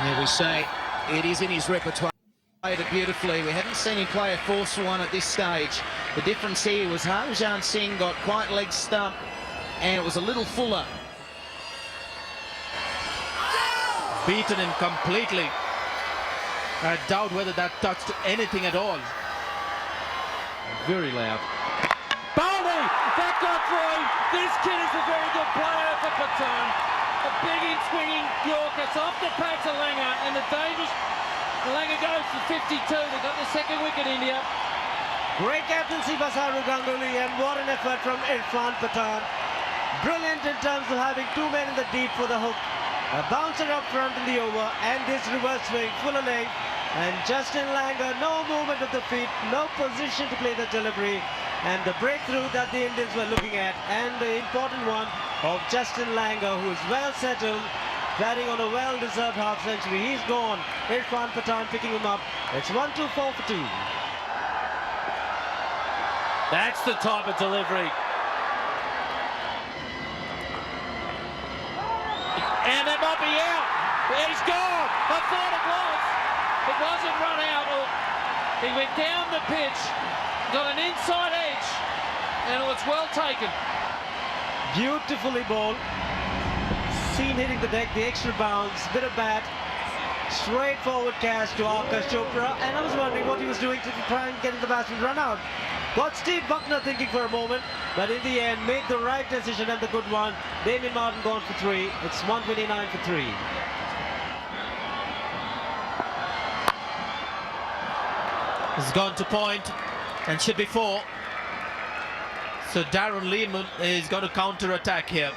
There we say it is in his repertoire. Played it beautifully. We haven't seen him play a forceful one at this stage. The difference here was Harvijaan Singh got quite leg stump and it was a little fuller. Beaten him completely. I doubt whether that touched anything at all. Very loud. Baldy! That got through! This kid is a very good player for Pathan. A big in-swinging Yorker. It's off the pad to Langer, and the dangerous... Langer goes for 52. They got the second wicket, India. Great captaincy by Saurav Ganguly, and what an effort from Irfan Pathan. Brilliant in terms of having two men in the deep for the hook. A bouncer up front in the over, and this reverse swing full of leg. And Justin Langer, no movement of the feet, no position to play the delivery. And the breakthrough that the Indians were looking at, and the important one of Justin Langer, who is well settled, batting on a well-deserved half-century. He's gone. Irfan Pathan picking him up. It's 1-2-4 for 2. That's the type of delivery. And that might be out. He's gone. I thought it was. It wasn't run out. He went down the pitch, got an inside edge, and it was well taken. Beautifully bowled. Seen hitting the deck, the extra bounce, bit of bat. Straightforward catch to Akash Chopra, and I was wondering what he was doing to try and get the batsman run out. Got Steve Buckner thinking for a moment, but in the end made the right decision and the good one. Damien Martyn gone for 3. It's 129 for 3. He's gone to point and should be 4. So Darren Lehmann is going to counter-attack here.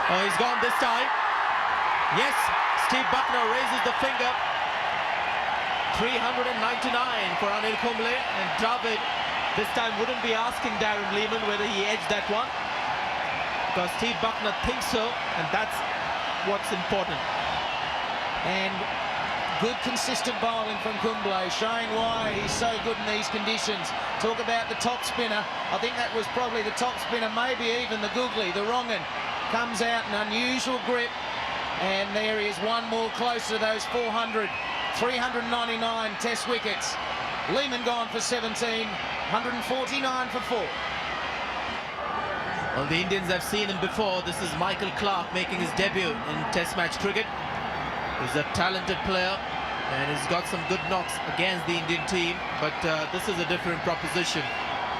Oh, he's gone this time. Yes, Steve Buckner raises the finger. 399 for Anil Kumble, and Dravid this time wouldn't be asking Darren Lehmann whether he edged that one, because Steve Buckner thinks so, and that's what's important. And good consistent bowling from Kumble, showing why he's so good in these conditions. Talk about the top spinner. I think that was probably the top spinner, maybe even the googly, the wrong one. Comes out an unusual grip, and there he is, one more closer to those 400. 399 test wickets. Lehmann gone for 17, 149 for 4. Well, the Indians have seen him before. This is Michael Clarke making his debut in Test match cricket. He's a talented player and he's got some good knocks against the Indian team, but this is a different proposition.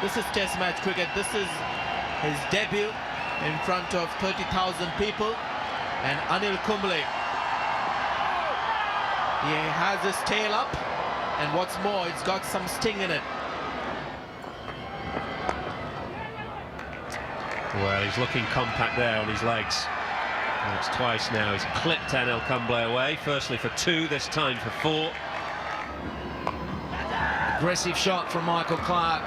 This is Test match cricket. This is his debut in front of 30,000 people, and Anil Kumble, he has his tail up, and what's more, it's got some sting in it. Well, he's looking compact there on his legs. And it's twice now he's clipped Anil Kumble away. Firstly for 2, this time for 4. Aggressive shot from Michael Clarke.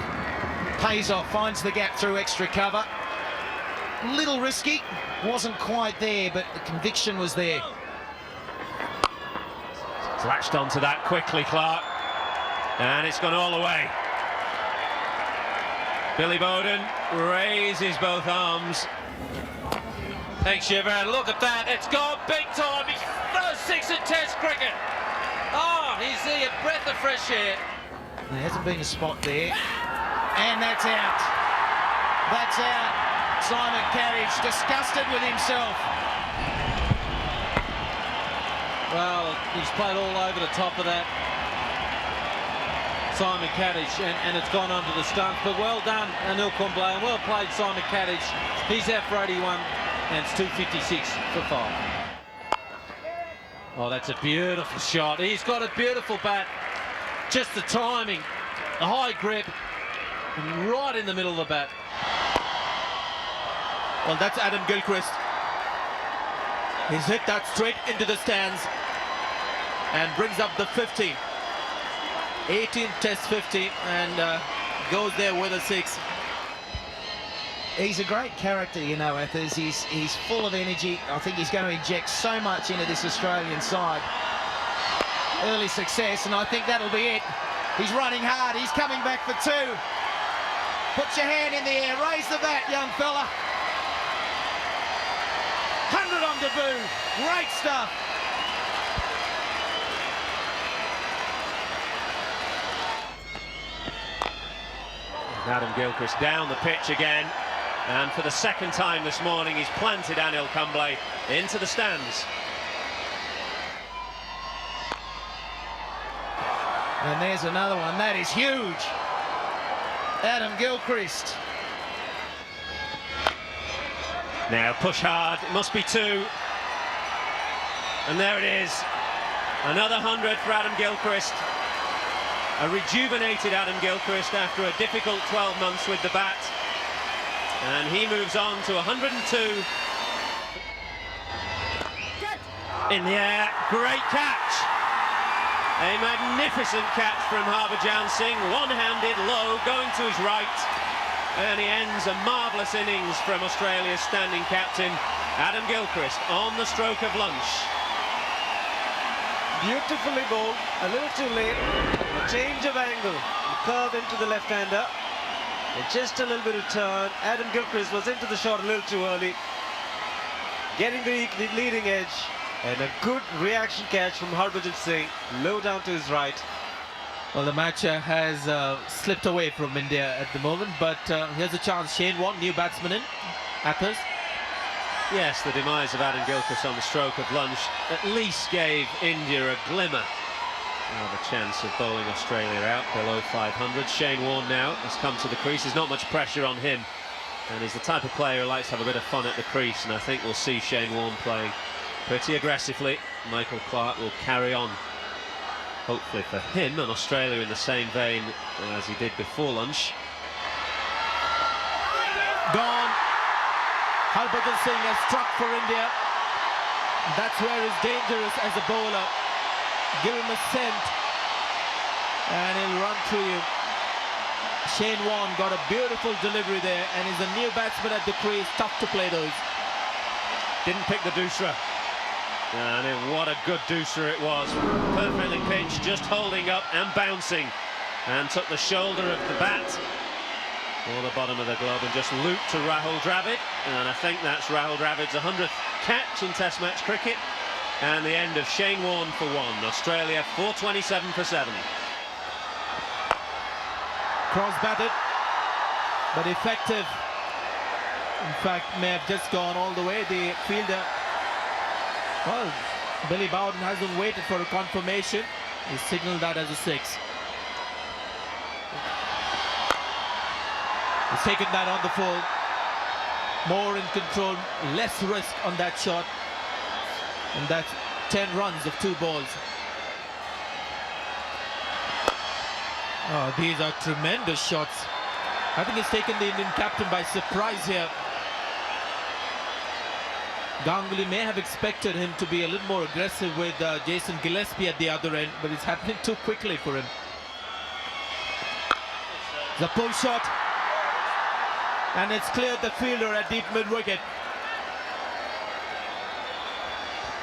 Pays off, finds the gap through extra cover. Little risky, wasn't quite there, but the conviction was there. Latched onto that quickly, Clarke, and it's gone all the way. Billy Bowden raises both arms. Thanks, Shiver, and look at that, it's gone big time. He's first 6 in Test cricket. Oh, he's a breath of fresh air. There hasn't been a spot there, and that's out. That's out. Simon Carriage disgusted with himself. Well, he's played all over the top of that, Simon Kadich, and it's gone onto the stump. But well done, Anil Kumble, and well played, Simon Kadich. He's out for 81, and it's 256 for 5. Oh, that's a beautiful shot. He's got a beautiful bat. Just the timing, a high grip, right in the middle of the bat. Well, that's Adam Gilchrist. He's hit that straight into the stands and brings up the 50. 18th Test 50, and goes there with a 6. He's a great character, you know, Athers. He's full of energy. I think he's going to inject so much into this Australian side. Early success, and I think that'll be it. He's running hard. He's coming back for 2. Put your hand in the air. Raise the bat, young fella. 100 on long debut. Great stuff. Adam Gilchrist down the pitch again, and for the second time this morning he's planted Anil Kumble into the stands. And there's another one. That is huge. Adam Gilchrist. Now push hard, it must be two. And there it is. Another 100 for Adam Gilchrist. A rejuvenated Adam Gilchrist after a difficult 12 months with the bat. And he moves on to 102. In the air, great catch. A magnificent catch from Harbhajan Singh, one-handed, low, going to his right. And he ends a marvellous innings from Australia's standing captain, Adam Gilchrist, on the stroke of lunch. Beautifully bowled, a little too late. A change of angle, curve into the left-hander. And just a little bit of turn. Adam Gilchrist was into the shot a little too early. Getting the leading edge. And a good reaction catch from Harbhajan Singh, low down to his right. Well, the match has slipped away from India at the moment, but here's a chance. Shane Warne, new batsman in. Athers. Yes, the demise of Adam Gilchrist on the stroke of lunch at least gave India a glimmer of a chance of bowling Australia out below 500. Shane Warne now has come to the crease. There's not much pressure on him, and he's the type of player who likes to have a bit of fun at the crease, and I think we'll see Shane Warne playing pretty aggressively. Michael Clarke will carry on, hopefully for him, and Australia in the same vein as he did before lunch. Gone. Harbhajan Singh has struck for India. That's where he's dangerous as a bowler. Give him a scent and he'll run through you. Shane Warne got a beautiful delivery there, and he's a new batsman at the crease. Tough to play those. Didn't pick the doosra. And what a good doosra it was. Perfectly pitched, just holding up and bouncing. And took the shoulder of the bat or the bottom of the glove and just looped to Rahul Dravid. And I think that's Rahul Dravid's 100th catch in Test match cricket. And the end of Shane Warne for one. Australia 427 for 7. Cross batted, but effective. In fact, may have just gone all the way. The fielder, well, Billy Bowden hasn't waited for a confirmation. He signaled that as a 6. He's taken that on the full. More in control, less risk on that shot. And that's 10 runs of 2 balls. Oh, these are tremendous shots. I think it's taken the Indian captain by surprise here. Ganguly may have expected him to be a little more aggressive with Jason Gillespie at the other end, but it's happening too quickly for him. The pull shot, and it's cleared the fielder at deep mid-wicket.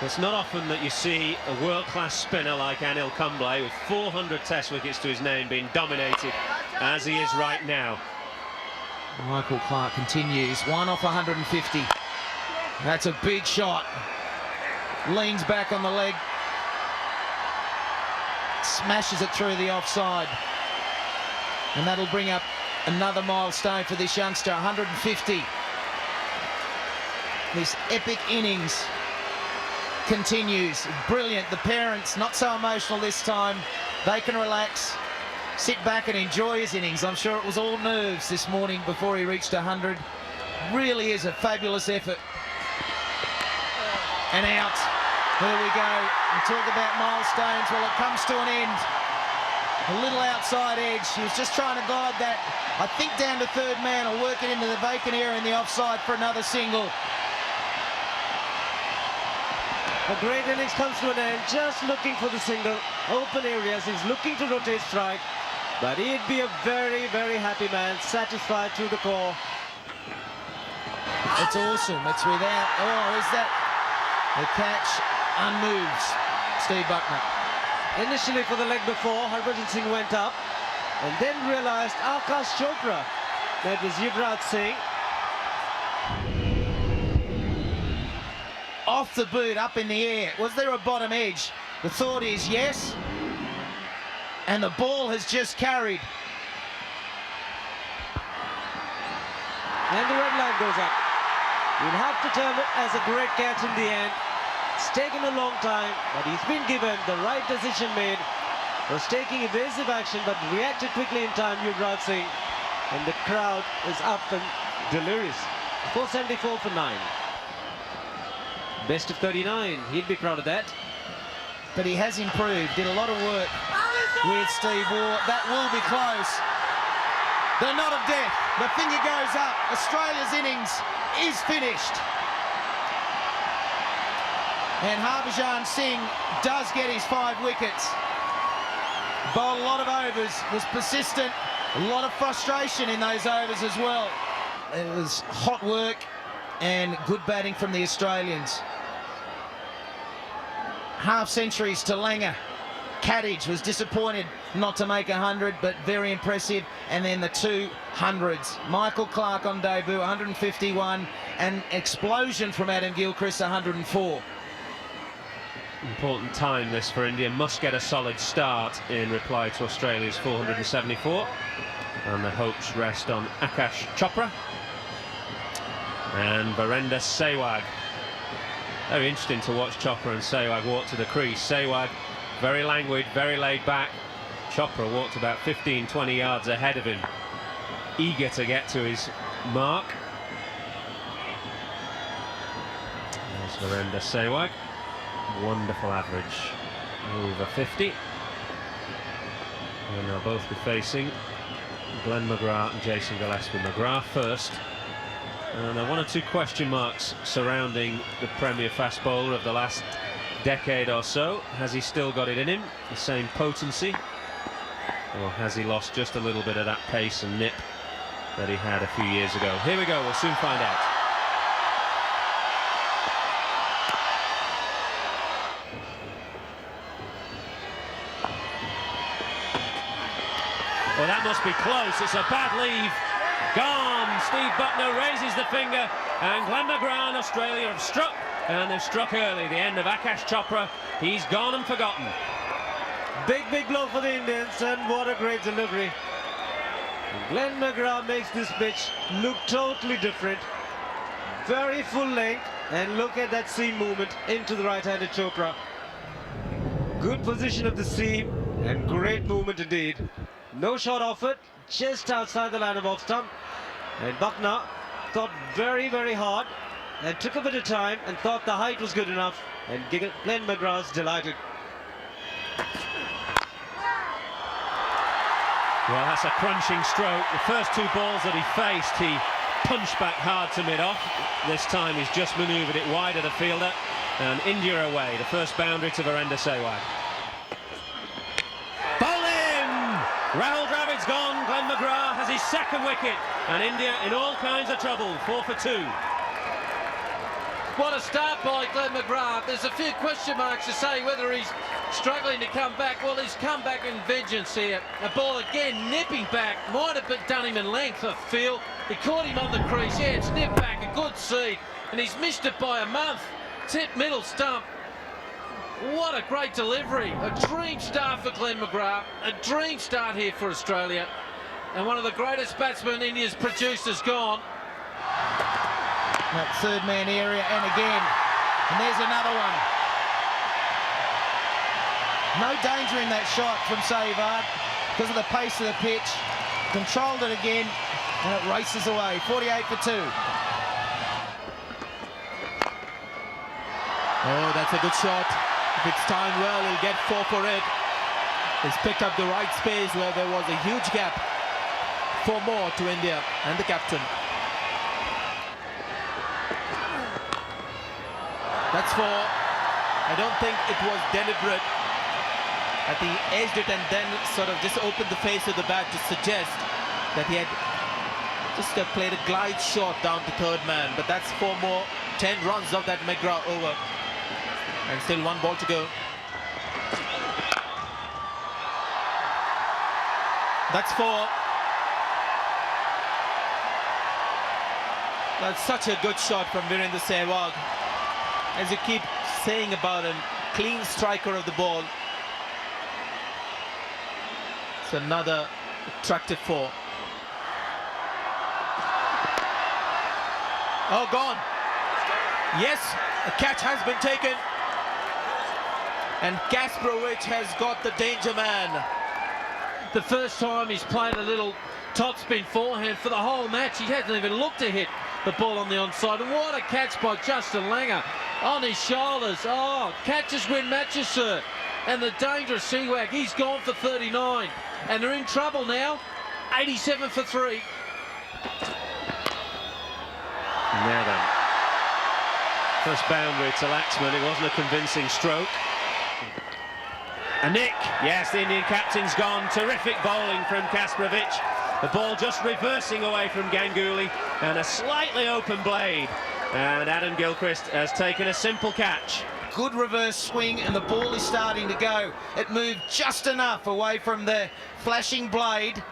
It's not often that you see a world-class spinner like Anil Kumble with 400 Test wickets to his name being dominated as he is right now. Michael Clarke continues, 1 off 150. That's a big shot. Leans back on the leg. Smashes it through the offside. And that'll bring up another milestone for this youngster, 150. This epic innings continues. Brilliant. The parents, not so emotional this time. They can relax, sit back and enjoy his innings. I'm sure it was all nerves this morning before he reached 100. Really is a fabulous effort. And out. There we go. And talk about milestones. Well, it comes to an end. A little outside edge. He was just trying to guide that, I think, down to third man or work it into the vacant area in the offside for another single. A great innings comes to an end, just looking for the single. Open areas, he's looking to rotate strike. But he'd be a very, very happy man, satisfied to the core. It's awesome. It's without... Oh, is that... The catch unmoves. Steve Buckner. Initially for the leg before, Harbhajan Singh went up and then realised Akash Chopra. That was Yuvraj Singh. off the boot, up in the air. Was there a bottom edge? The thought is yes. And the ball has just carried. And the red line goes up. You'll have to term it as a great catch in the end. It's taken a long time, but he's been given the right decision made. Was taking evasive action, but reacted quickly in time, Yuvraj Singh. And the crowd is up and delirious. 474 for 9. Best of 39. He'd be proud of that. But he has improved, did a lot of work with Steve Waugh. That will be close. The knot of death, the finger goes up. Australia's innings is finished. And Harbhajan Singh does get his 5 wickets. Bowled a lot of overs, was persistent, a lot of frustration in those overs as well. It was hot work and good batting from the Australians. Half centuries to Langer. Kadich was disappointed not to make 100, but very impressive. And then the 200s. Michael Clarke on debut, 151, and explosion from Adam Gilchrist, 104. Important time this for India. Must get a solid start in reply to Australia's 474. And the hopes rest on Akash Chopra and Virender Sehwag. Very interesting to watch Chopra and Sehwag walk to the crease. Sehwag very languid, very laid back. Chopra walked about 15-20 yards ahead of him, eager to get to his mark. There's Virender Sehwag. Wonderful average, over 50. And they'll both be facing Glenn McGrath and Jason Gillespie. McGrath first. And there are 1 or 2 question marks surrounding the premier fast bowler of the last decade or so. Has he still got it in him, the same potency? Or has he lost just a little bit of that pace and nip that he had a few years ago? Here we go, we'll soon find out. Well, that must be close. It's a bad leave. Gone. Steve Buckner raises the finger, and Glenn McGrath and Australia have struck, and they've struck early. The end of Akash Chopra. He's gone and forgotten. Big blow for the Indians, and what a great delivery. Glenn McGrath makes this pitch look totally different. Very full length, and look at that seam movement into the right-handed Chopra. Good position of the seam, and great movement indeed. No shot offered, just outside the line of off stump. And Buckner thought very hard and took a bit of time and thought the height was good enough. And Glenn McGrath's delighted. Well, that's a crunching stroke. The first 2 balls that he faced, he punched back hard to mid-off. This time he's just manoeuvred it wide of the fielder. And India away. The first boundary to Virender Sehwag. Rahul Dravid's gone. Glenn McGrath has his 2nd wicket, and India in all kinds of trouble. 4 for 2. What a start by Glenn McGrath. There's a few question marks to say whether he's struggling to come back. Well, he's come back in vengeance here. A ball again nipping back. Might have done him in length, I feel. He caught him on the crease. Yeah, it's nipped back, a good seed. And he's missed it by a month. Tip middle stump. What a great delivery. A dream start for Glenn McGrath. A dream start here for Australia. And one of the greatest batsmen India's produced is gone. That 3rd man area, and again. And there's another one. No danger in that shot from Sehwag because of the pace of the pitch. Controlled it again, and it races away. 48 for 2. Oh, that's a good shot. If it's timed well, he'll get 4 for it. He's picked up the right space where there was a huge gap. 4 more to India and the captain. That's 4. I don't think it was deliberate. I think he edged it and then sort of just opened the face of the bat to suggest that he had just played a glide shot down to 3rd man. But that's 4 more. 10 runs of that McGrath over. And still 1 ball to go. That's 4. That's such a good shot from Virender Sehwag. as you keep saying about him, clean striker of the ball. It's another attractive four. Oh, gone. Yes, a catch has been taken. And Kasparovic has got the danger man. The first time he's played a little topspin forehand for the whole match. He hasn't even looked to hit the ball on the onside. And what a catch by Justin Langer on his shoulders. Oh, catches win matches, sir. And the dangerous Seawag, he's gone for 39. And they're in trouble now. 87 for 3. Now then, first boundary to Laxman. It wasn't a convincing stroke. A nick. Yes, the Indian captain's gone. Terrific bowling from Kasparovic. The ball just reversing away from Ganguly, and a slightly open blade. And Adam Gilchrist has taken a simple catch. Good reverse swing, and the ball is starting to go. It moved just enough away from the flashing blade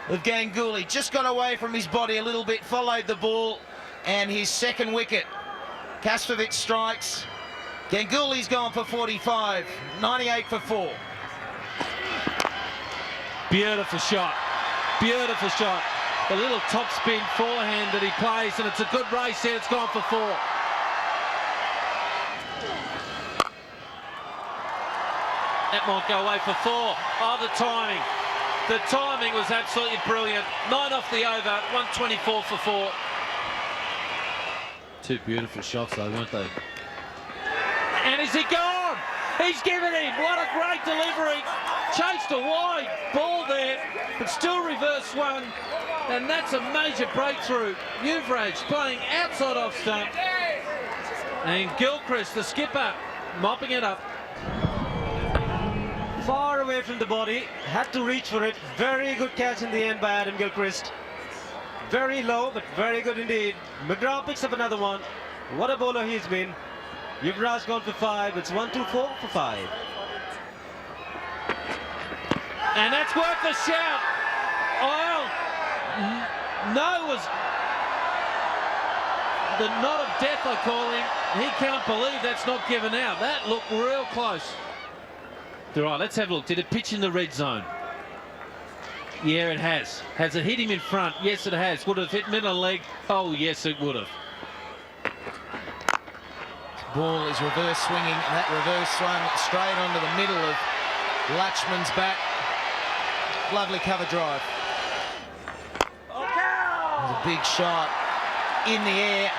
of Ganguly. Just got away from his body a little bit, followed the ball, and his second wicket. Kasparovic strikes. Ganguly's gone for 45, 98 for 4. Beautiful shot. Beautiful shot. The little top spin forehand that he plays, and it's a good race there. It's gone for 4. That might go away for 4. Oh, the timing. The timing was absolutely brilliant. 9 off the over, 124 for 4. Two beautiful shots though, weren't they? And is he gone? He's given him. What a great delivery. Chased a wide ball there, but still reverse swung. And that's a major breakthrough. Yuvraj playing outside off stump. And Gilchrist, the skipper, mopping it up. Far away from the body, had to reach for it. Very good catch in the end by Adam Gilchrist. Very low, but very good indeed. McGrath picks up another one. What a bowler he's been. Yuvraj gone for 5. It's 1-2-4 for 5. And that's worth a shout. Oh, no was the knot of death, I call him. He can't believe that's not given out. That looked real close. All right, let's have a look. Did it pitch in the red zone? Yeah, it has. Has it hit him in front? Yes, it has. Would it have hit middle leg? Oh, yes, it would have. Ball is reverse swinging, and that reverse swung straight onto the middle of Latchman's bat. Lovely cover drive. There's a big shot in the air,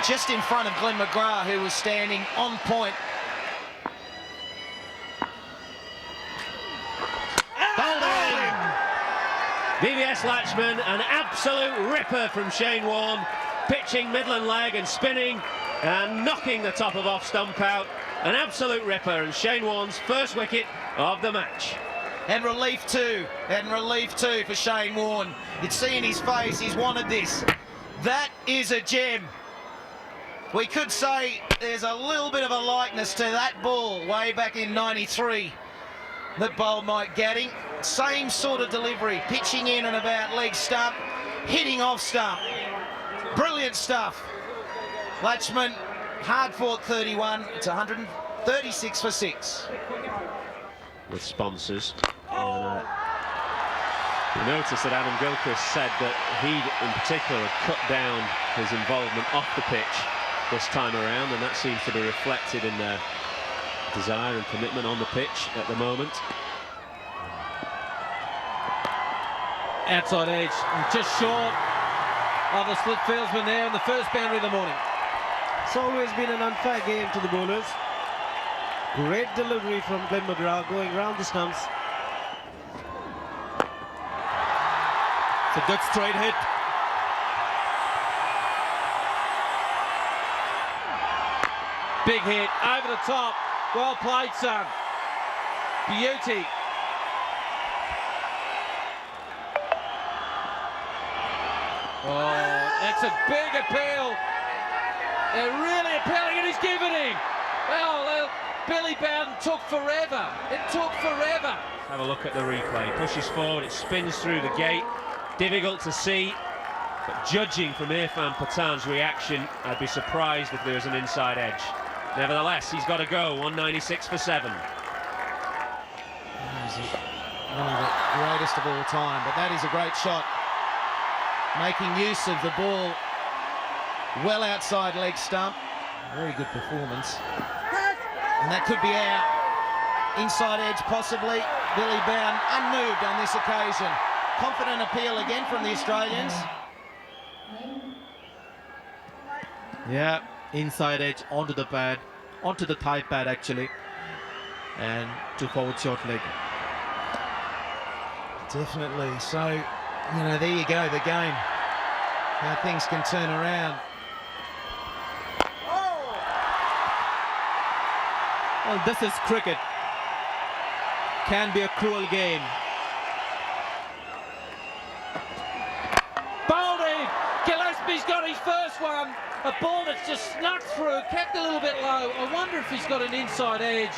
just in front of Glenn McGrath, who was standing on point. VVS Latchman, an absolute ripper from Shane Warne, pitching Midland leg and spinning and knocking the top of off stump out. An absolute ripper, and Shane Warne's first wicket of the match. And relief too, for Shane Warne. You'd see in his face, he's wanted this. That is a gem. We could say there's a little bit of a likeness to that ball way back in '93 that bowled Mike Gatting. Same sort of delivery, pitching in and about leg stump, hitting off stump. Brilliant stuff. Latchman, hard fought 31. It's 136 for 6. With sponsors. And, you notice that Adam Gilchrist said that he, in particular, had cut down his involvement off the pitch this time around, and that seems to be reflected in their desire and commitment on the pitch at the moment. Outside edge, just short of the split fieldsman there in the first boundary of the morning. It's always been an unfair game to the bowlers. Great delivery from Glenn McGrath going round the stumps. It's a good straight hit. Big hit, over the top. Well played, son. Beauty. Oh, that's a big appeal. They're really appealing, and he's given him. Well, Billy Bowden took forever. It took forever. Have a look at the replay. Pushes forward, it spins through the gate. Difficult to see. But judging from Irfan Pathan's reaction, I'd be surprised if there was an inside edge. Nevertheless, he's got to go, 196 for 7. He's one of the greatest of all time, but that is a great shot. Making use of the ball well outside leg stump. Very good performance. And that could be out. Inside edge possibly. Billy Bound unmoved on this occasion. Confident appeal again from the Australians. Yeah, inside edge onto the pad, onto the thigh pad actually, and to forward short leg. Definitely. So, you know, there you go, the game. How things can turn around. Well, this is cricket. Can be a cruel game. Bowled. Gillespie's got his first one. A ball that's just snuck through, kept a little bit low. I wonder if he's got an inside edge.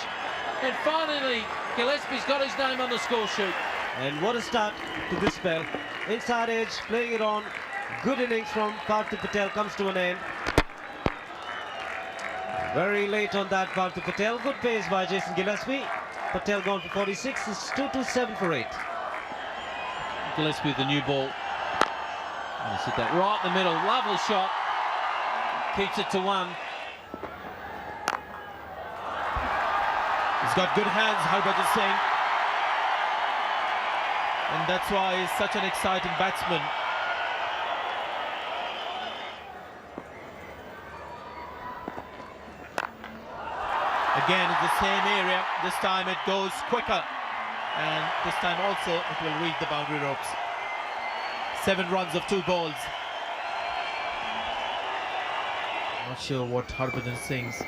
And finally, Gillespie's got his name on the score sheet. And what a start to this spell. Inside edge, playing it on. Good innings from Parthiv Patel comes to an end. Very late on that, Parthiv Patel. Good pace by Jason Gillespie. Patel gone for 46. It's 2-2-7 for 8. Gillespie with the new ball. And he's hit that right in the middle. Lovely shot. Keeps it to 1. He's got good hands, Harbhajan Singh. And that's why he's such an exciting batsman. Again, in the same area. This time it goes quicker. And this time also it will reach the boundary ropes. 7 runs of 2 balls. Not sure what Harbhajan Singh's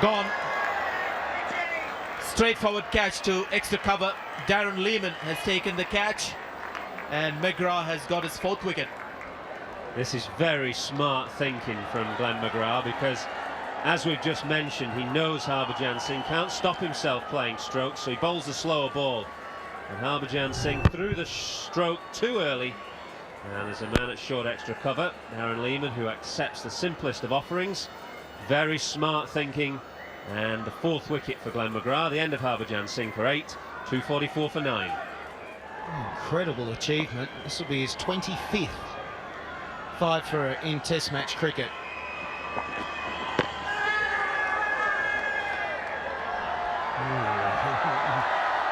gone. Straightforward catch to extra cover. Darren Lehman has taken the catch, and McGrath has got his 4th wicket. This is very smart thinking from Glenn McGrath, because as we've just mentioned, he knows Harbhajan Singh can't stop himself playing strokes, so he bowls a slower ball. And Harbhajan Singh threw the stroke too early, and there's a man at short extra cover, Darren Lehman, who accepts the simplest of offerings. Very smart thinking, and the 4th wicket for Glenn McGrath. The end of Harbhajan Singh for 8, 244 for 9. Incredible achievement. This will be his 25th 5 for in Test match cricket.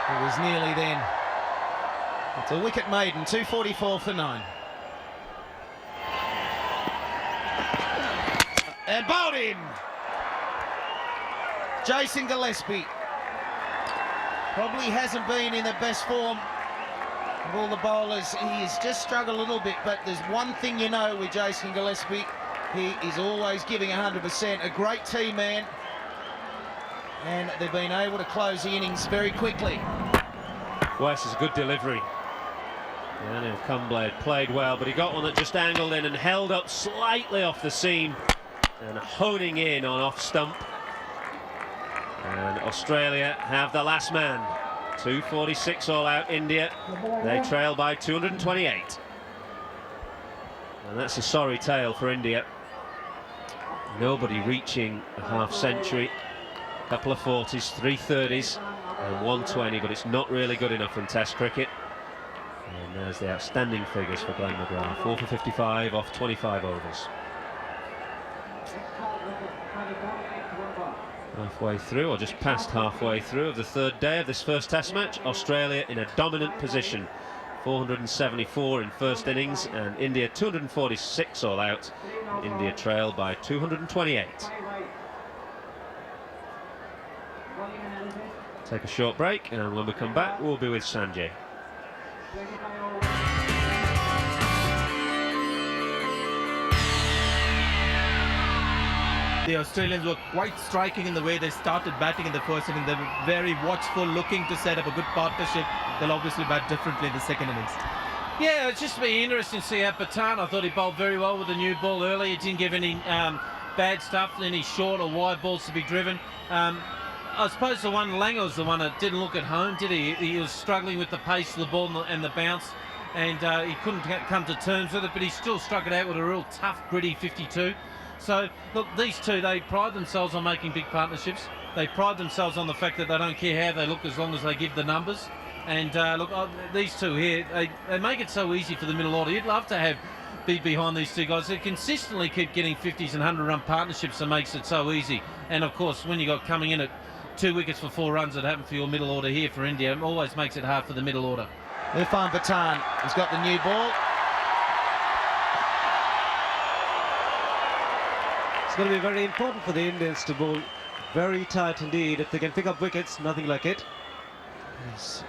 It was nearly then. It's a wicket maiden, 244 for 9. And bowled in! Jason Gillespie. Probably hasn't been in the best form of all the bowlers. He has just struggled a little bit, but there's one thing you know with Jason Gillespie. He is always giving 100%. A great team man. And they've been able to close the innings very quickly. West is a good delivery. Daniel Cumblade played well, but he got one that just angled in and held up slightly off the seam and honing in on off stump. And Australia have the last man. 246 all out India. They trail by 228. And that's a sorry tale for India. Nobody reaching a half century. A couple of 40s, 3 30s and 120, but it's not really good enough in Test cricket. And there's the outstanding figures for Glenn McGrath. 4 for 55 off 25 overs. Halfway through, or just past halfway through, of the 3rd day of this first Test match. Australia in a dominant position. 474 in first innings, and India 246 all out. India trail by 228. Take a short break, and when we come back, we'll be with Sanjay. The Australians were quite striking in the way they started batting in the first inning. They were very watchful, looking to set up a good partnership. They'll obviously bat differently in the second innings. Yeah, it's just been interesting to see how Pathan. I thought he bowled very well with the new ball early. He didn't give any bad stuff, any short or wide balls to be driven. I suppose the one Langer was the one that didn't look at home, did he? He was struggling with the pace of the ball and the bounce. and he couldn't come to terms with it, but he still struck it out with a real tough, gritty 52. So, look, these two, they pride themselves on making big partnerships. They pride themselves on the fact that they don't care how they look as long as they give the numbers. And look, these two here, they make it so easy for the middle order. You'd love to be behind these two guys. They consistently keep getting 50s and 100-run partnerships that makes it so easy. And, of course, when you got coming in at 2 wickets for 4 runs that happen for your middle order here for India, it always makes it hard for the middle order. Irfan Pathan has got the new ball. It's going to be very important for the Indians to bowl very tight indeed. If they can pick up wickets, nothing like it. He's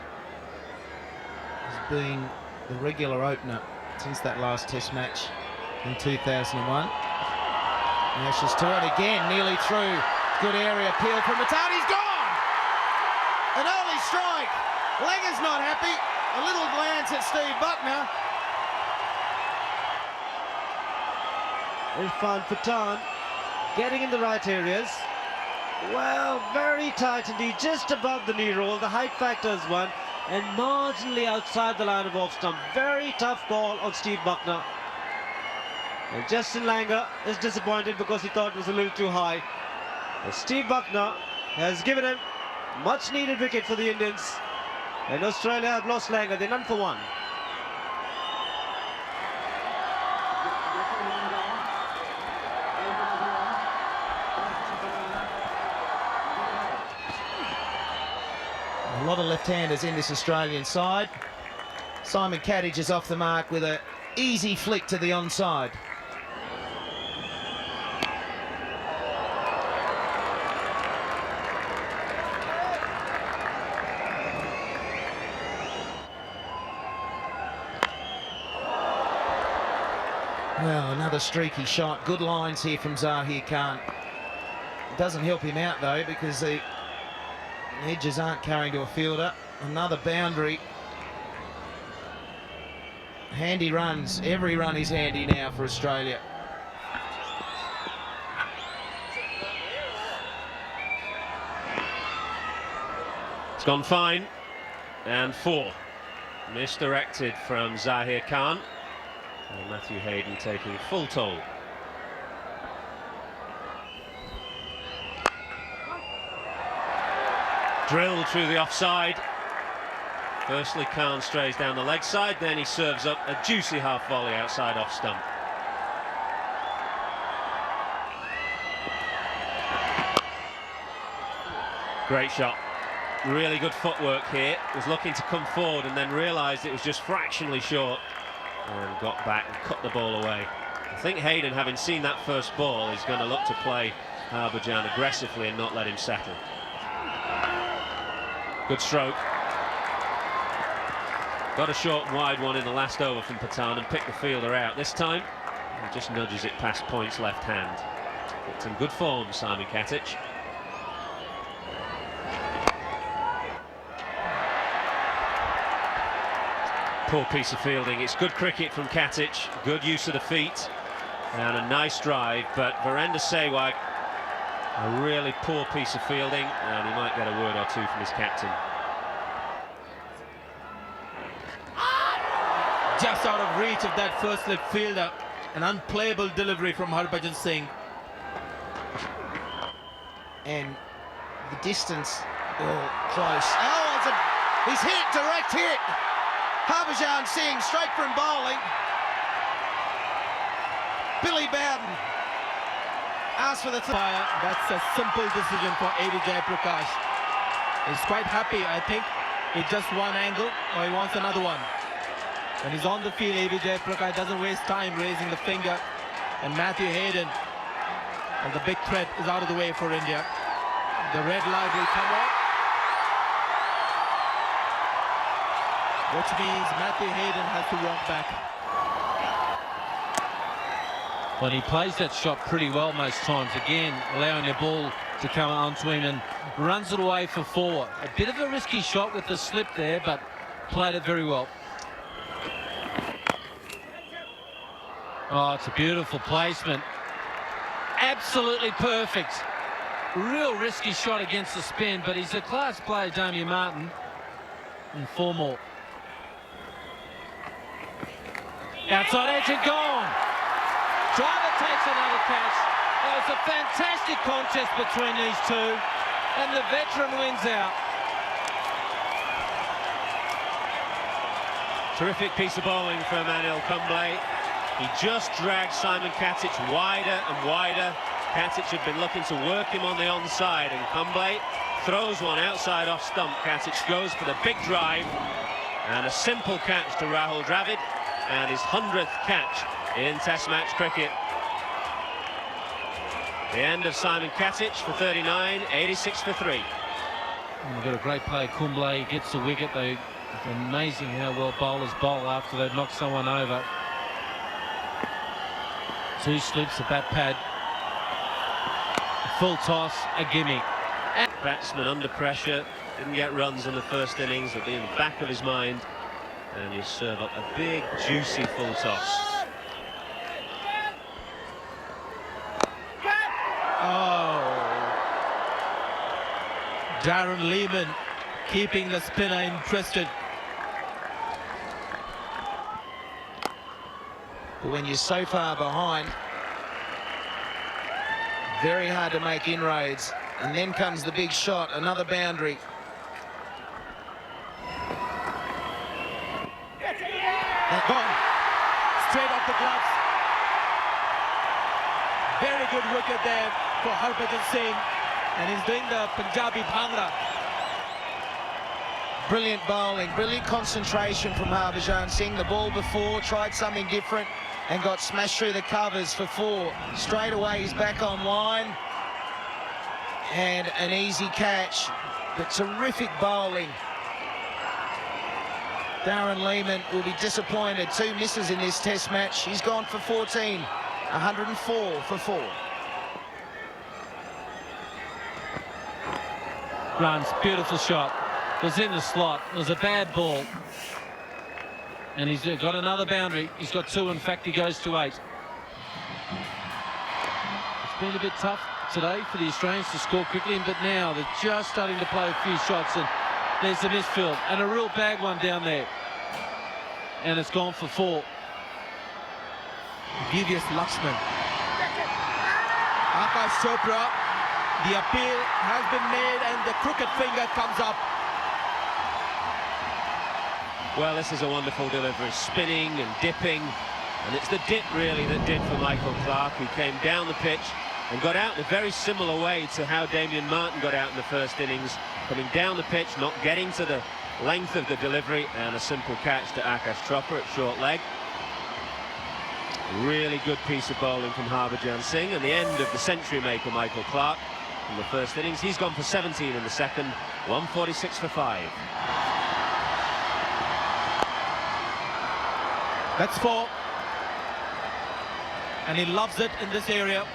been the regular opener since that last Test match in 2001. Ashes to it again, nearly through. Good area appeal from Pathan. He's gone! An early strike. Langer's not happy. A little glance at Steve Buckner. Irfan Pathan getting in the right areas. Well, very tight indeed, just above the knee roll. The height factor is one, and marginally outside the line of off stump. Very tough ball on Steve Buckner. And Justin Langer is disappointed because he thought it was a little too high. But Steve Buckner has given him much needed wicket for the Indians. And Australia have lost Langer. They're none for one. A lot of left-handers in this Australian side. Simon Katich is off the mark with an easy flick to the onside. Well, another streaky shot. Good lines here from Zahir Khan. Doesn't help him out though, because the edges aren't carrying to a fielder. Another boundary. Handy runs. Every run is handy now for Australia. It's gone fine. And 4. Misdirected from Zahir Khan. And Matthew Hayden taking full toll. Drilled through the offside. Firstly, Khan strays down the leg side, then he serves up a juicy half volley outside off stump. Great shot. Really good footwork here. Was looking to come forward and then realised it was just fractionally short and got back and cut the ball away. I think Hayden, having seen that first ball, is going to look to play Harbhajan aggressively and not let him settle. Good stroke. Got a short and wide one in the last over from Pathan and picked the fielder out. This time, he just nudges it past point's left hand. It's in good form, Simon Katich. Poor piece of fielding. It's good cricket from Katich. Good use of the feet. And a nice drive, but Virender Sehwag, a really poor piece of fielding, and he might get a word or two from his captain. Just out of reach of that first slip fielder. An unplayable delivery from Harbhajan Singh. And the distance, close. Oh, he's hit, direct hit. Harbhajan Singh straight from bowling. Billy Bowden asked for the fire. That's a simple decision for A.V. Jayaprakash. He's quite happy. I think it's just one angle, or he wants another one. When he's on the field, A.V. Jayaprakash doesn't waste time raising the finger. And Matthew Hayden, and the big threat is out of the way for India. The red light will come on, which means Matthew Hayden has to walk back. Well, he plays that shot pretty well most times. Again, allowing the ball to come onto him and runs it away for 4. A bit of a risky shot with the slip there, but played it very well. Oh, it's a beautiful placement. Absolutely perfect. Real risky shot against the spin, but he's a class player, Damien Martyn. And 4 more. Outside edge and gone. Driver takes another catch. It was a fantastic contest between these two, and the veteran wins out. Terrific piece of bowling from Anil Kumble. He just dragged Simon Katic wider and wider. Katic had been looking to work him on the onside, and Kumble throws one outside off stump. Katic goes for the big drive, and a simple catch to Rahul Dravid, and his 100th catch in Test match cricket. The end of Simon Katic for 39, 86 for 3. We've got a great play. Kumble gets the wicket. It's amazing how well bowlers bowl after they've knocked someone over. Two slips, a bat pad, full toss, a gimme. Batsman under pressure, didn't get runs in the first innings, will be in the back of his mind, and you serve up a big, juicy full toss. Darren Lehmann keeping the spinner interested. But when you're so far behind, very hard to make inroads. And then comes the big shot, another boundary. Gone. Straight off the gloves. Very good wicket there for Harbhajan Singh. And he's doing the Punjabi Bhangra. Brilliant bowling, brilliant concentration from Harbhajan Singh. The ball before, tried something different and got smashed through the covers for 4. Straight away he's back on line. And an easy catch, but terrific bowling. Darren Lehmann will be disappointed. 2 misses in this Test match. He's gone for 14, 104 for 4. Runs, beautiful shot. It was in the slot. It was a bad ball. And he's got another boundary. He's got 2. In fact, he goes to 8. It's been a bit tough today for the Australians to score quickly, but now they're just starting to play a few shots, and there's the misfield and a real bag one down there, and it's gone for 4. Devious Lakshman. Akash Chopra, the appeal has been made and the crooked finger comes up. Well, this is a wonderful delivery, spinning and dipping, and it's the dip really that did for Michael Clarke, who came down the pitch and got out in a very similar way to how Damien Martin got out in the first innings, coming down the pitch, not getting to the length of the delivery, and a simple catch to Akash Chopra at short leg. Really good piece of bowling from Harbhajan Singh, and the end of the century maker Michael Clarke in the first innings. He's gone for 17 in the second, 146 for 5. That's 4. And he loves it in this area.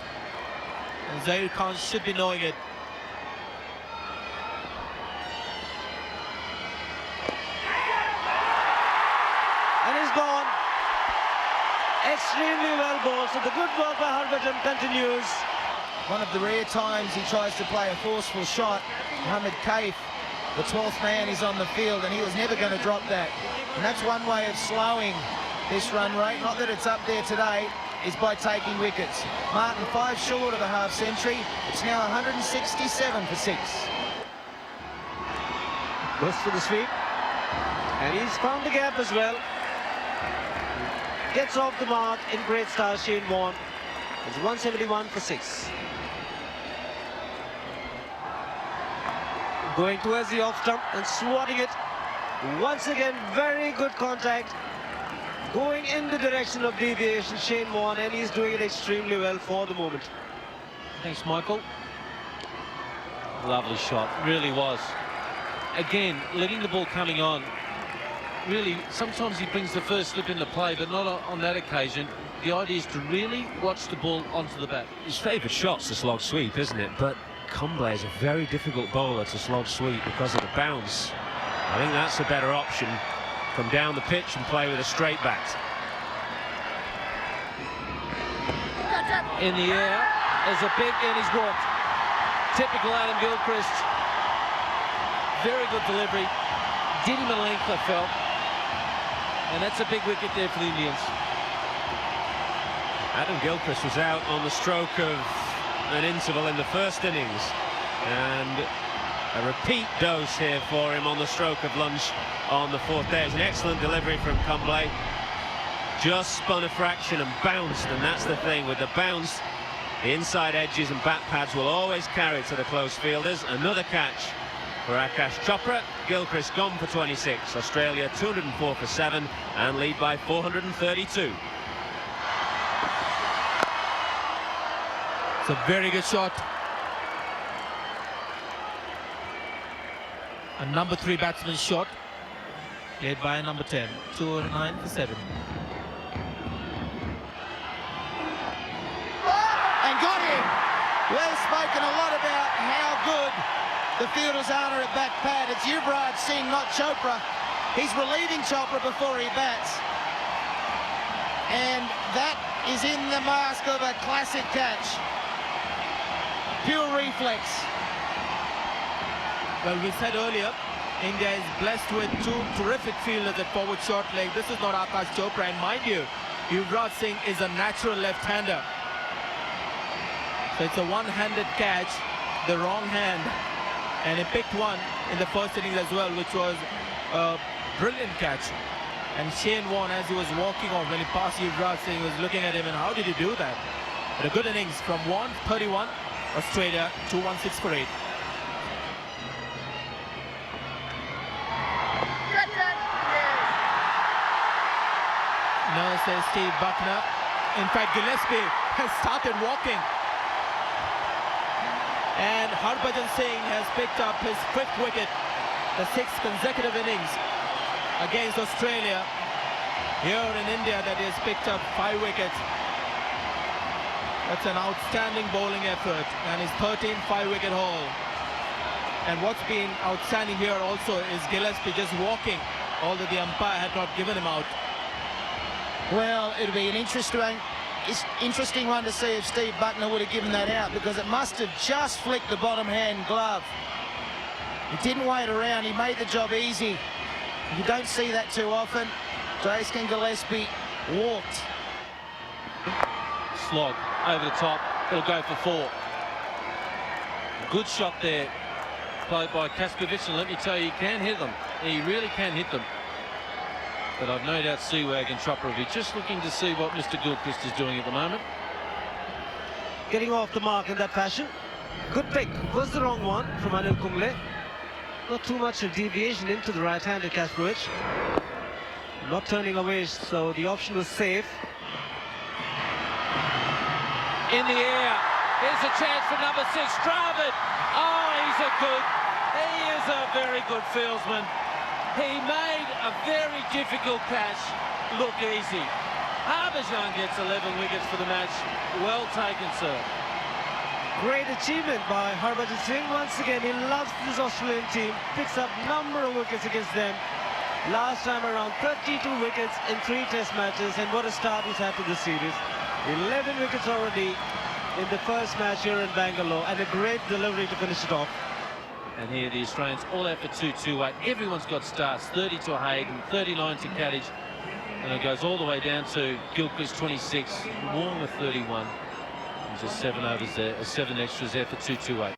And Zair Khan should be knowing it. And he's gone. Extremely well bowled. So the good work by Harbhajan continues. One of the rare times he tries to play a forceful shot. Mohammad Kaif, the 12th man, is on the field, and he was never going to drop that. And that's one way of slowing this run rate. Not that it's up there today, is by taking wickets. Martin 5 short of a half century. It's now 167 for 6. Goes for the sweep. And he's found the gap as well. Gets off the mark in great style, Shane Warne. It's 171 for 6. Going towards the off stump and swatting it. Once again, very good contact. Going in the direction of deviation, Shane Warne, and he's doing it extremely well for the moment. Thanks, Michael. Lovely shot, really was. Again, letting the ball coming on. Really, sometimes he brings the first slip into play, but not on that occasion. The idea is to really watch the ball onto the bat. His favourite shot's the slog sweep, isn't it? But Kumble is a very difficult bowler to slog sweep because of the bounce. I think that's a better option. Come down the pitch and play with a straight bat. In the air, there's a big, and he's walked. Typical Adam Gilchrist. Very good delivery. Did him a length, I felt. And that's a big wicket there for the Indians. Adam Gilchrist was out on the stroke of an interval in the first innings, and a repeat dose here for him on the stroke of lunch on the fourth day. It's an excellent delivery from Kumble. Just spun a fraction and bounced, and that's the thing with the bounce. The inside edges and bat pads will always carry to the close fielders. Another catch for Akash Chopra. Gilchrist gone for 26. Australia 204 for 7 and lead by 432. It's a very good shot. A number 3 batsman's shot, played by number 10. 209 for 7. And got him. We've spoken a lot about how good the fielders are at back pad. It's Yuvraj Singh, not Chopra. He's relieving Chopra before he bats. And that is in the mask of a classic catch. Pure reflex. Well, we said earlier, India is blessed with 2 terrific fielders at forward short leg. This is not Akash Chopra, and mind you, Yuvraj Singh is a natural left-hander. So it's a one-handed catch, the wrong hand, and he picked one in the first innings as well, which was a brilliant catch. And Shane Warne, as he was walking off when he passed Yuvraj Singh, was looking at him, and how did he do that? But a good innings from Warne, 31, Australia 216 for 8. No, says Steve Buckner. In fact, Gillespie has started walking. And Harbhajan Singh has picked up his 5th wicket, the 6th consecutive innings against Australia. Here in India, that he has picked up 5 wickets. That's an outstanding bowling effort, and his 13th 5-wicket haul. And what's been outstanding here also is Gillespie just walking, although the umpire had not given him out. Well, it'll be an interesting one to see if Steve Buckner would have given that out, because it must have just flicked the bottom hand glove. He didn't wait around, he made the job easy. You don't see that too often. Jason Gillespie walked. Slog over the top, it'll go for 4. Good shot there, played by Kaspovic, and let me tell you, he can hit them. He really can hit them. But I've no doubt Sehwag and Chopra will be just looking to see what Mr. Gilchrist is doing at the moment. Getting off the mark in that fashion. Good pick. Was the wrong one from Anil Kumble. Not too much of deviation into the right-handed Kaspovic. Not turning away, so the option was safe. In the air, here's a chance for number 6, Dravid. Oh, he is a very good fieldsman. He made a very difficult catch look easy. Harbhajan gets 11 wickets for the match. Well taken, sir. Great achievement by Harbhajan Singh. Once again, he loves this Australian team. Picks up number of wickets against them. Last time around 32 wickets in 3 test matches, and what a start he's had to the series. 11 wickets already in the first match here in Bangalore, and a great delivery to finish it off. And here the Australians all out for 2-2-8. Everyone's got starts. 30 to Hayden, 39 to Kadich, and it goes all the way down to Gilchrist 26, Warne with 31. And just 7 overs there, 7 extras there for 2-2-8.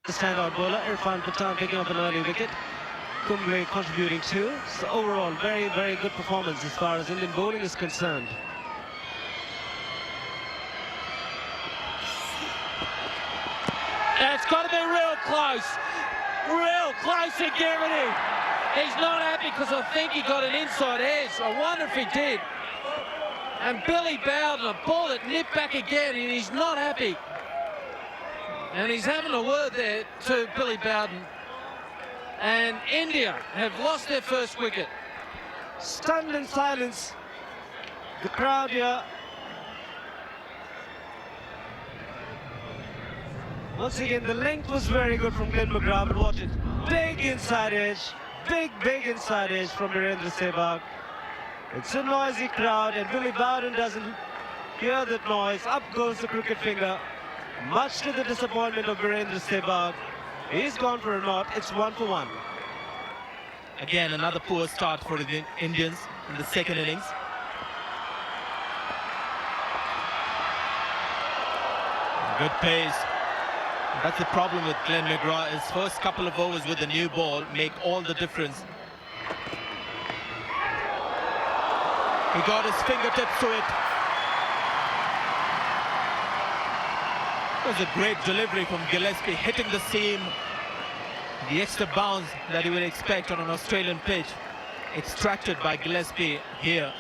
The standout bowler Irfan Pathan picking up an early wicket. Kumble contributing 2. So overall, very, very good performance as far as Indian bowling is concerned. It's got to be real close to Garrity. He's not happy because I think he got an inside edge. I wonder if he did. And Billy Bowden, a ball that nipped back again, and he's not happy. And he's having a word there to Billy Bowden. And India have lost their first wicket. Stunned in silence. The crowd here. Once again, the length was very good from Glenn McGrath, but watch it. Big inside edge. Big inside edge from Virendra Sehwag. It's a noisy crowd, and Billy Bowden doesn't hear that noise. Up goes the cricket finger. Much to the disappointment of Virendra Sehwag. He's gone for a knot. It's 1 for 1. Again, another poor start for the Indians in the second innings. Good pace. That's the problem with Glenn McGrath. His first couple of overs with the new ball make all the difference. He got his fingertips to it. It was a great delivery from Gillespie, hitting the seam. The extra bounce that you would expect on an Australian pitch, extracted by Gillespie here.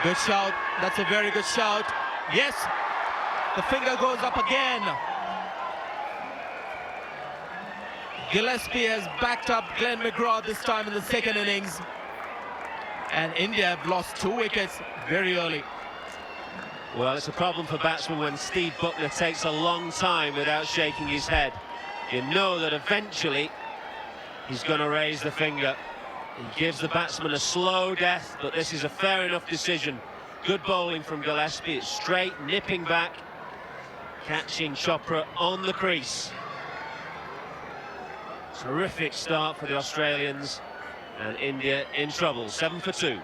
Good shout. That's a very good shout. Yes, the finger goes up again. Gillespie has backed up Glenn McGrath this time in the second innings. And India have lost 2 wickets very early. Well, it's a problem for batsmen when Steve Buckner takes a long time without shaking his head. You know that eventually he's going to raise the finger. He gives the batsman a slow death, but this is a fair enough decision. Good bowling from Gillespie. It's straight, nipping back, catching Chopra on the crease. Terrific start for the Australians, and India in trouble. 7 for 2.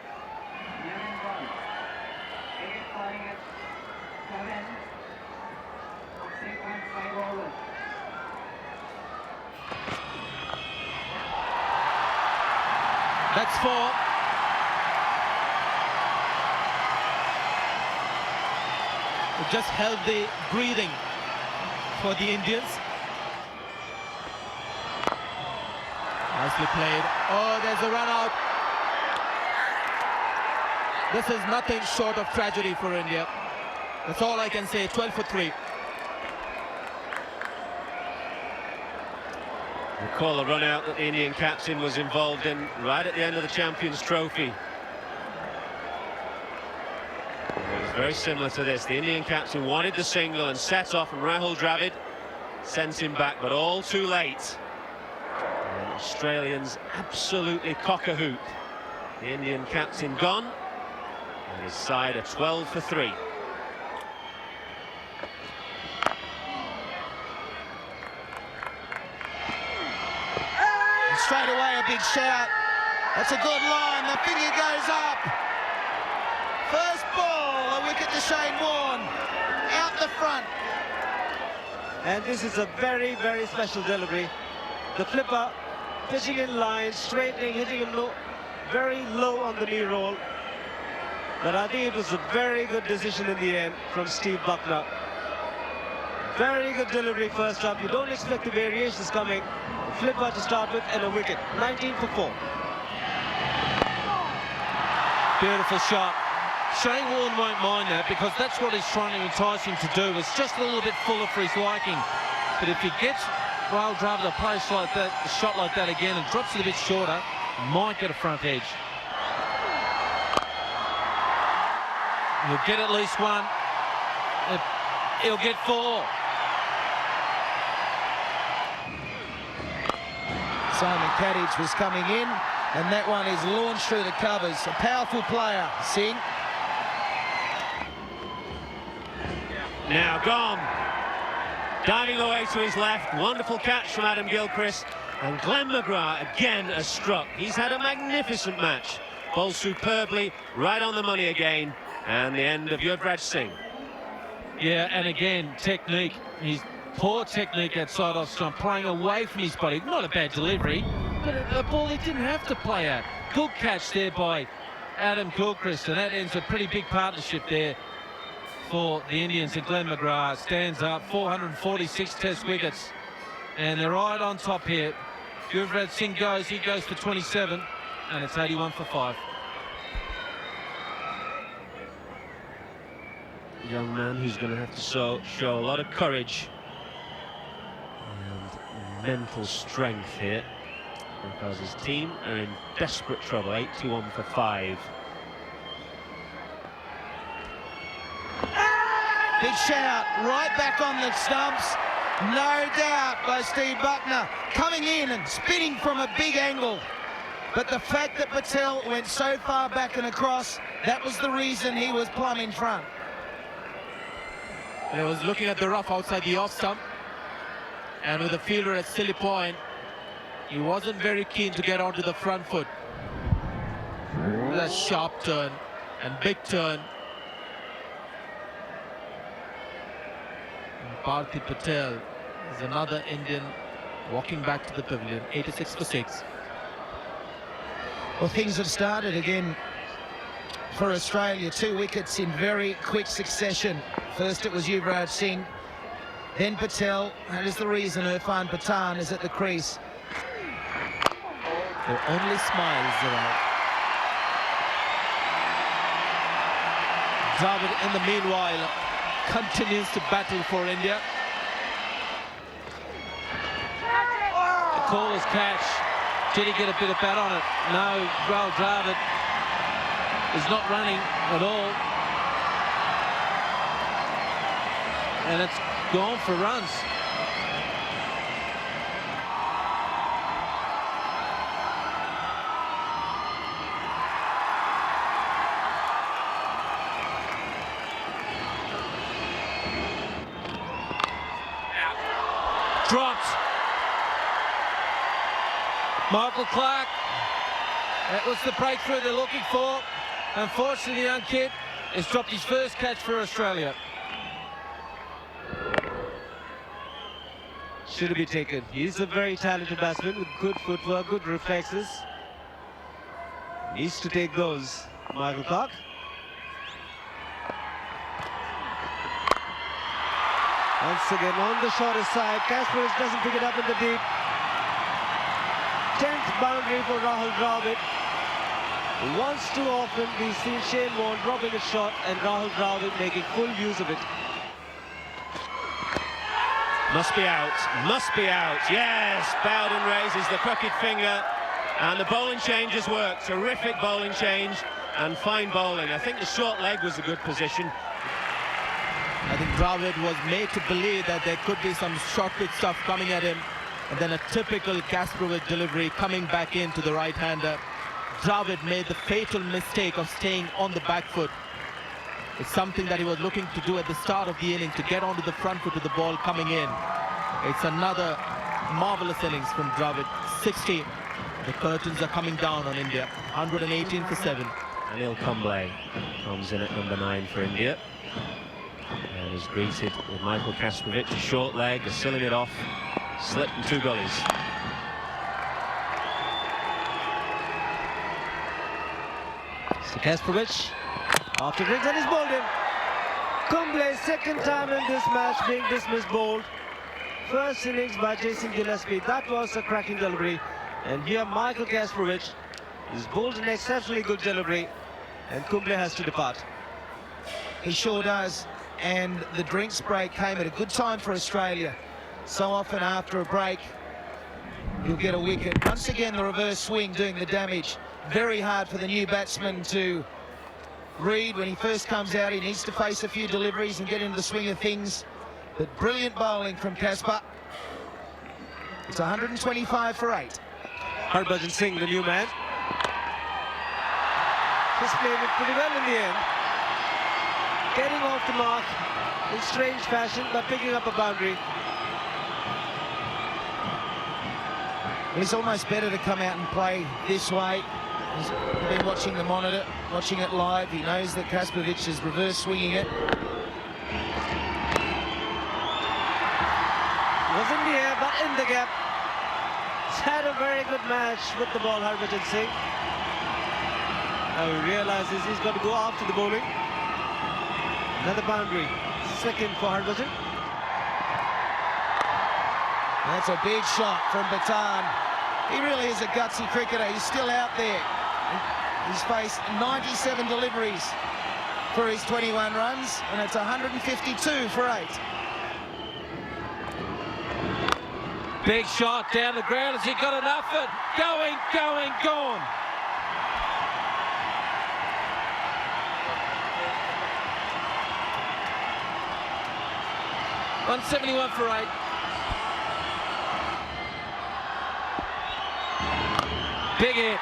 That's 4. It just held the breathing for the Indians. Nicely played. Oh, there's a run out. This is nothing short of tragedy for India. That's all I can say. 12 for 3. Recall a run out that the Indian captain was involved in right at the end of the Champions Trophy. It was very similar to this. The Indian captain wanted the single and set off, and Rahul Dravid sent him back, but all too late. And Australians absolutely cock-a-hoop. The Indian captain gone, and his side are 12 for 3. Straight away a big shout. That's a good line. The finger goes up. First ball, a wicket to Shane Warne. Out the front. And this is a very, very special delivery. The flipper pitching in line, straightening, hitting him low, very low on the knee roll. But I think it was a very good decision in the end from Steve Buckner. Very good delivery first up. You don't expect the variations coming. Flipper to start with and a wicket. 19 for 4. Beautiful shot. Shane Warne won't mind that because that's what he's trying to entice him to do. It's just a little bit fuller for his liking. But if he gets Rahul Dravid a place like that, a shot like that again, and drops it a bit shorter, might get a front edge. He'll get at least 1. He'll get 4. Simon Kadich was coming in, and that one is launched through the covers. A powerful player, Singh. Now gone. Diving away to his left. Wonderful catch from Adam Gilchrist. And Glenn McGrath again has struck. He's had a magnificent match. Bowled superbly, right on the money again. And the end of Yuvraj Singh. Yeah, and again, technique. He's poor technique outside off stump, playing away from his body. Not a bad delivery, but a ball he didn't have to play out. Good catch there by Adam Gilchrist, and that ends a pretty big partnership there for the Indians. And Glenn McGrath stands up, 446 test wickets, and they're right on top here. Yuvraj Singh goes, he goes for 27, and it's 81 for 5. A young man who's going to have to show a lot of courage and mental strength here, because his team are in desperate trouble. 81 for 5. Big shout, right back on the stumps. No doubt by Steve Buckner, coming in and spinning from a big angle. But the fact that Patel went so far back and across, that was the reason he was plumb in front. He was looking at the rough outside the off stump, and with the fielder at silly point, he wasn't very keen to get onto the front foot. A sharp turn and big turn. Parthiv Patel is another Indian walking back to the pavilion. 86 for 6. Well, things have started again for Australia. 2 wickets in very quick succession. First it was Yuvraj Singh, then Patel. That is the reason Irfan Pathan is at the crease. Their only smiles around. Dravid, in the meanwhile, continues to battle for India. The call is catch. Did he get a bit of bat on it? No, Rahul Dravid is not running at all. And it's gone for runs. Dropped. Michael Clark. That was the breakthrough they're looking for. Unfortunately, the young kid has dropped his first catch for Australia. Should be taken. He's a very talented batsman with good footwork, good reflexes. Needs to take those. Michael Clark. Once again on the shorter side. Kasparov doesn't pick it up in the deep. 10th boundary for Rahul Dravid. Once too often we've seen Shane Warne dropping a shot and Rahul Dravid making full use of it. Must be out, must be out. Yes, Bowden raises the crooked finger and the bowling change has worked. Terrific bowling change and fine bowling. I think the short leg was a good position. I think Dravid was made to believe that there could be some short pitch stuff coming at him, and then a typical Kasparov delivery coming back into the right-hander. Dravid made the fatal mistake of staying on the back foot. It's something that he was looking to do at the start of the inning, to get onto the front foot with the ball coming in. It's another marvelous innings from Dravid. 60. The curtains are coming down on India. 118 for 7. Anil Kumble comes in at number 9 for India. And is greeted with Michael Kasparov, a short leg, sealing it off, slipped in 2 gullies. So Kasparov, after drinks and is bowled in. Kumble's second time in this match being dismissed bowled. First innings by Jason Gillespie. That was a cracking delivery. And here Michael Kasparov is bowled an exceptionally good delivery. And Kumble has to depart. He sure does. And the drinks break came at a good time for Australia. So often after a break, you'll get a wicket. Once again, the reverse swing doing the damage. Very hard for the new batsman to read when he first comes out. He needs to face a few deliveries and get into the swing of things. But brilliant bowling from Kasper. It's 125 for 8. Harbhajan Singh, the new man. He's played it pretty well in the end. Getting off the mark in strange fashion, but picking up a boundary. It's almost better to come out and play this way. He's been watching the monitor, watching it live. He knows that Kasparov is reverse swinging it. Was in the air, but in the gap. He's had a very good match with the ball, Harbhajan Singh. Now he realizes he's got to go after the bowling. Another boundary, second for Harbhajan. That's a big shot from Pathan. He really is a gutsy cricketer. He's still out there. He's faced 97 deliveries for his 21 runs, and it's 152 for 8. Big shot down the ground. Has he got enough of it? Going, gone. $171 for 8. Big hit.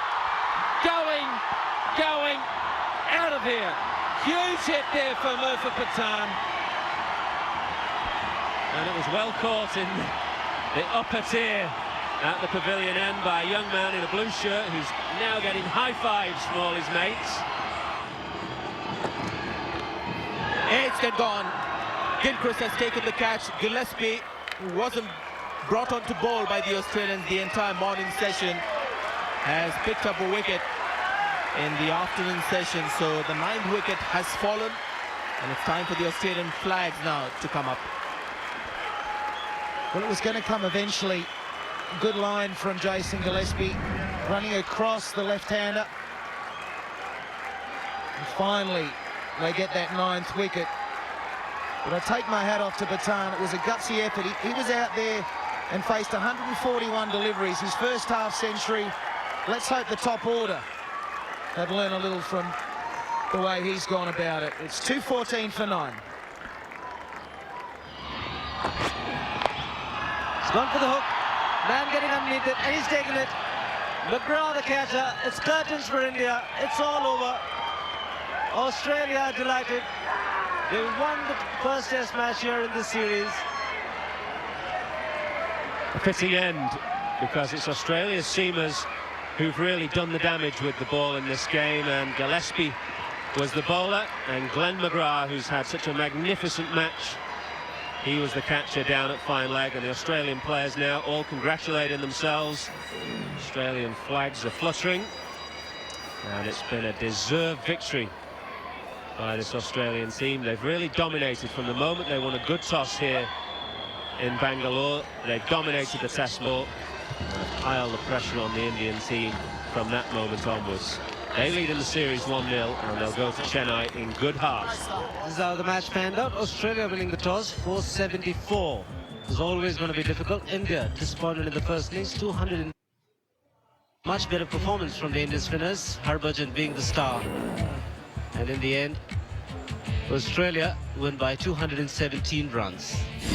Going, out of here. Huge hit there for Murphy Pathan. And it was well caught in the upper tier at the pavilion end by a young man in a blue shirt who's now getting high fives from all his mates. It's gone. Gilchrist has taken the catch. Gillespie wasn't brought on to bowl by the Australians the entire morning session, has picked up a wicket in the afternoon session, so the 9th wicket has fallen, and it's time for the Australian flags now to come up. Well, it was going to come eventually. Good line from Jason Gillespie, running across the left-hander. And finally, they get that 9th wicket. But I take my hat off to Batan. It was a gutsy effort. He was out there and faced 141 deliveries, his first half-century. Let's hope the top order have learned a little from the way he's gone about it. It's 2:14 for 9. It's gone for the hook. Man getting underneath it, and he's taken it. McGrath the catcher. It's curtains for India. It's all over. Australia are delighted. They won the first test match here in this series. A fitting end, because it's Australia's seamers who've really done the damage with the ball in this game, and Gillespie was the bowler, and Glenn McGrath, who's had such a magnificent match, he was the catcher down at fine leg. And the Australian players now all congratulating themselves. Australian flags are fluttering, and it's been a deserved victory by this Australian team. They've really dominated from the moment they won a good toss here in Bangalore. They've dominated the test ball and piled the pressure on the Indian team from that moment onwards. They lead in the series 1-0, and they'll go to Chennai in good heart. This is how the match panned out. Australia winning the toss, 474. It was always going to be difficult. India disappointed in the first innings, 200. Much better performance from the Indian spinners, Harbhajan being the star. And in the end, Australia win by 217 runs.